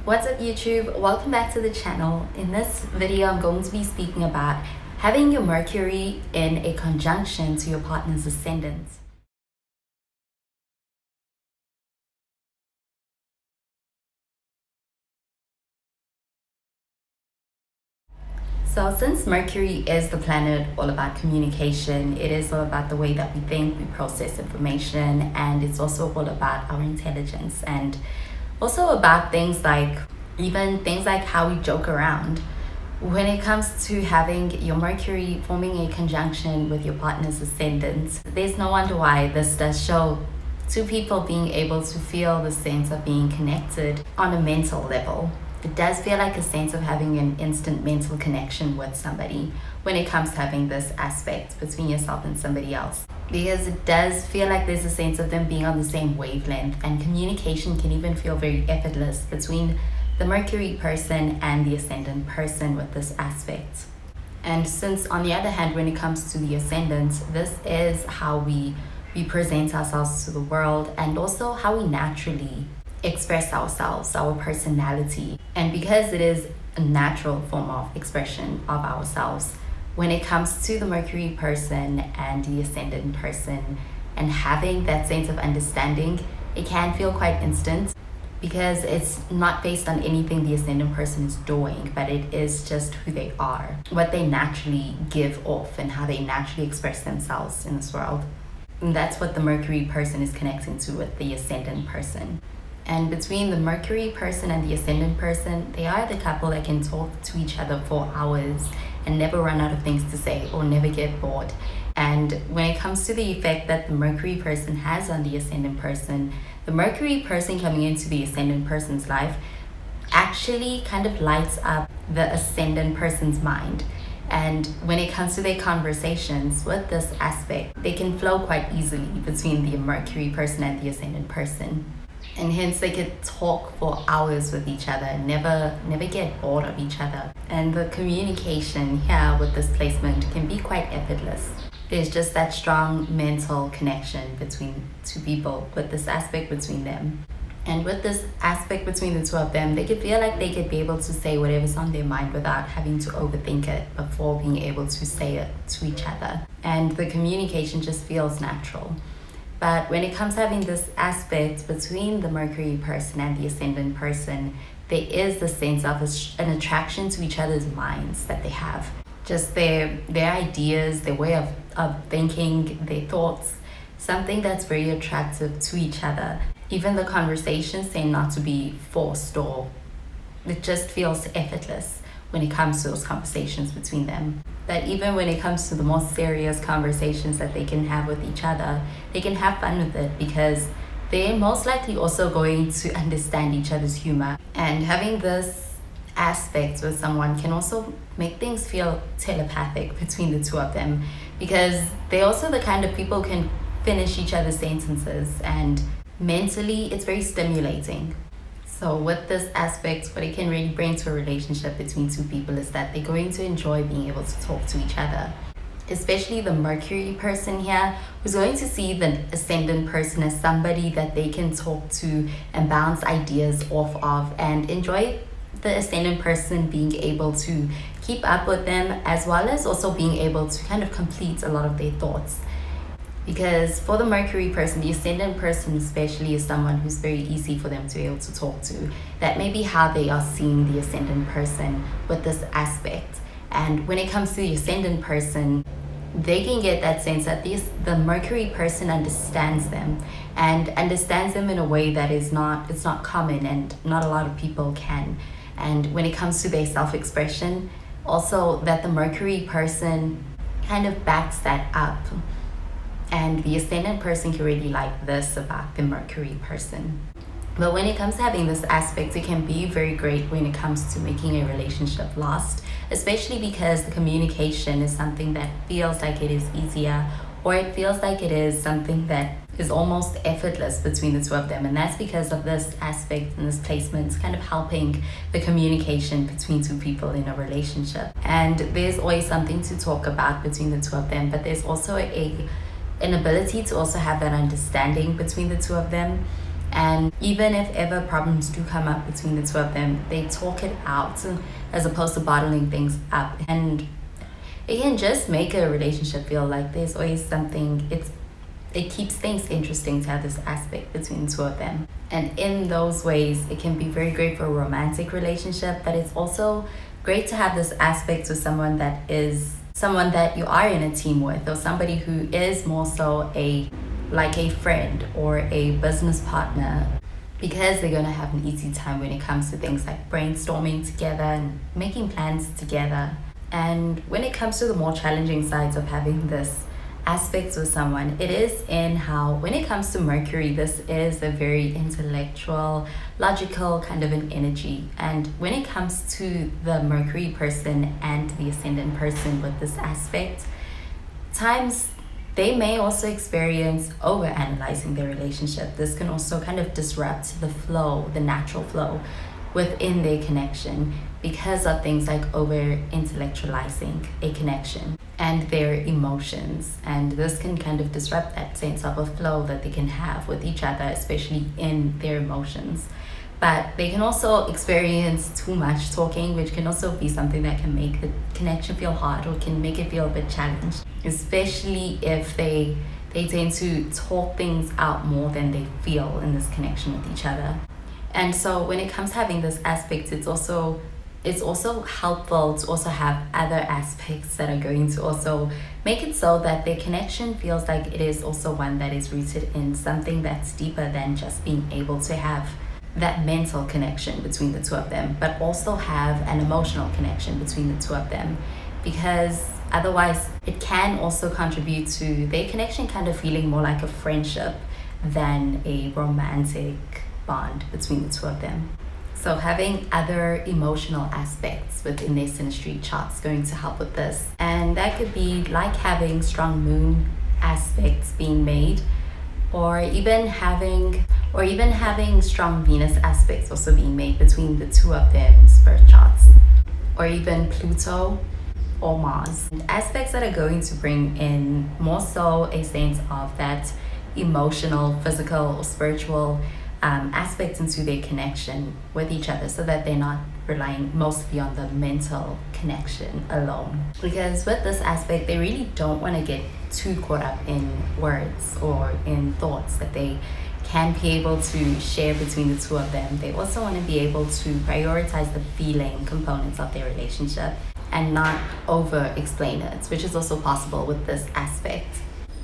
What's up YouTube? Welcome back to the channel. In this video, I'm going to be speaking about having your Mercury in a conjunction to your partner's ascendant. So since Mercury is the planet all about communication, it is all about the way that we think, we process information, and it's also all about our intelligence and also about things like how we joke around. When it comes to having your Mercury forming a conjunction with your partner's ascendant, there's no wonder why this does show two people being able to feel the sense of being connected on a mental level. It does feel like a sense of having an instant mental connection with somebody when it comes to having this aspect between yourself and somebody else. Because it does feel like there's a sense of them being on the same wavelength, and communication can even feel very effortless between the Mercury person and the Ascendant person with this aspect. And since on the other hand, when it comes to the Ascendant, this is how we present ourselves to the world and also how we naturally express ourselves, our personality. And because it is a natural form of expression of ourselves, when it comes to the Mercury person and the Ascendant person and having that sense of understanding, it can feel quite instant because it's not based on anything the Ascendant person is doing, but it is just who they are, what they naturally give off and how they naturally express themselves in this world. And that's what the Mercury person is connecting to with the Ascendant person. And between the Mercury person and the Ascendant person, they are the couple that can talk to each other for hours and never run out of things to say or never get bored. And when it comes to the effect that the Mercury person has on the Ascendant person, the Mercury person coming into the Ascendant person's life actually kind of lights up the Ascendant person's mind. And when it comes to their conversations with this aspect, they can flow quite easily between the Mercury person and the Ascendant person. And hence they could talk for hours with each other and never get bored of each other. And the communication here with this placement can be quite effortless. There's just that strong mental connection between two people with this aspect between them. And with this aspect between the two of them, they could feel like they could be able to say whatever's on their mind without having to overthink it before being able to say it to each other. And the communication just feels natural. But when it comes to having this aspect between the Mercury person and the Ascendant person, there is the sense of an attraction to each other's minds that they have. Just their ideas, their way of thinking, their thoughts, something that's very attractive to each other. Even the conversations tend not to be forced, or it just feels effortless when it comes to those conversations between them. That even when it comes to the more serious conversations that they can have with each other, they can have fun with it because they're most likely also going to understand each other's humor. And having this aspect with someone can also make things feel telepathic between the two of them, because they're also the kind of people who can finish each other's sentences, and mentally it's very stimulating. So with this aspect, what it can really bring to a relationship between two people is that they're going to enjoy being able to talk to each other. Especially the Mercury person here, who's going to see the Ascendant person as somebody that they can talk to and bounce ideas off of, and enjoy the Ascendant person being able to keep up with them, as well as also being able to kind of complete a lot of their thoughts. Because for the Mercury person, the Ascendant person especially is someone who's very easy for them to be able to talk to. That may be how they are seeing the Ascendant person with this aspect. And when it comes to the Ascendant person, they can get that sense that the Mercury person understands them, and understands them in a way that it's not common and not a lot of people can. And when it comes to their self-expression, also that the Mercury person kind of backs that up. And the Ascendant person can really like this about the Mercury person. But when it comes to having this aspect, it can be very great when it comes to making a relationship last, especially because the communication is something that feels like it is easier, or it feels like it is something that is almost effortless between the two of them. And that's because of this aspect and this placement kind of helping the communication between two people in a relationship. And there's always something to talk about between the two of them, but there's also an ability to also have that understanding between the two of them. And even if ever problems do come up between the two of them, they talk it out as opposed to bottling things up. And it can just make a relationship feel like there's always something. It keeps things interesting to have this aspect between the two of them. And in those ways, it can be very great for a romantic relationship, but it's also great to have this aspect with someone that is someone that you are in a team with, or somebody who is more so like a friend or a business partner, because they're going to have an easy time when it comes to things like brainstorming together and making plans together. And when it comes to the more challenging sides of having this aspects with someone, it is in how, when it comes to Mercury, this is a very intellectual, logical kind of an energy. And when it comes to the Mercury person and the Ascendant person with this aspect, times they may also experience over-analyzing their relationship. This can also kind of disrupt the flow, the natural flow within their connection, because of things like over-intellectualizing a connection and their emotions. And this can kind of disrupt that sense of a flow that they can have with each other, especially in their emotions. But they can also experience too much talking, which can also be something that can make the connection feel hard or can make it feel a bit challenged, especially if they tend to talk things out more than they feel in this connection with each other. And so when it comes to having this aspect, it's also helpful to also have other aspects that are going to also make it so that their connection feels like it is also one that is rooted in something that's deeper than just being able to have that mental connection between the two of them, but also have an emotional connection between the two of them, because otherwise it can also contribute to their connection kind of feeling more like a friendship than a romantic bond between the two of them. So having other emotional aspects within their synastry charts going to help with this. And that could be like having strong moon aspects being made, or even having strong Venus aspects also being made between the two of them's birth charts, or even Pluto or Mars. And aspects that are going to bring in more so a sense of that emotional, physical, or spiritual aspects into their connection with each other, so that they're not relying mostly on the mental connection alone. Because with this aspect, they really don't want to get too caught up in words or in thoughts that they can be able to share between the two of them. They also want to be able to prioritize the feeling components of their relationship and not over explain it, which is also possible with this aspect.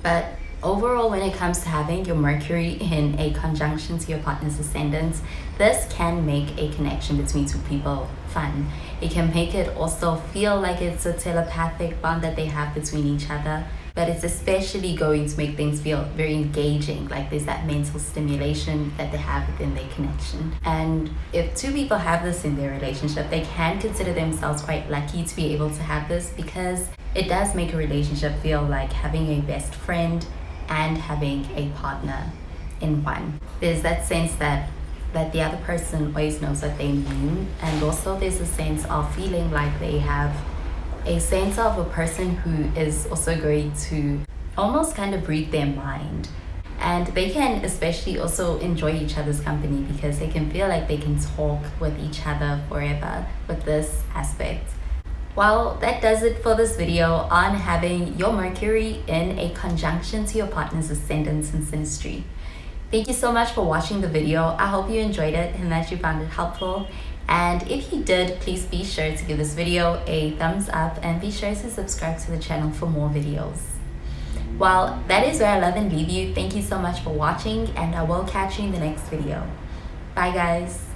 But overall, when it comes to having your Mercury in a conjunction to your partner's ascendant, this can make a connection between two people fun. It can make it also feel like it's a telepathic bond that they have between each other, but it's especially going to make things feel very engaging, like there's that mental stimulation that they have within their connection. And if two people have this in their relationship, they can consider themselves quite lucky to be able to have this, because it does make a relationship feel like having a best friend and having a partner in one. There's that sense that the other person always knows what they mean, and also there's a sense of feeling like they have a sense of a person who is also going to almost kind of read their mind. And they can especially also enjoy each other's company, because they can feel like they can talk with each other forever with this aspect. Well, that does it for this video on having your Mercury in a conjunction to your partner's ascendant in synastry. Thank you so much for watching the video. I hope you enjoyed it and that you found it helpful. And if you did, please be sure to give this video a thumbs up and be sure to subscribe to the channel for more videos. Well, that is where I love and leave you. Thank you so much for watching, and I will catch you in the next video. Bye guys.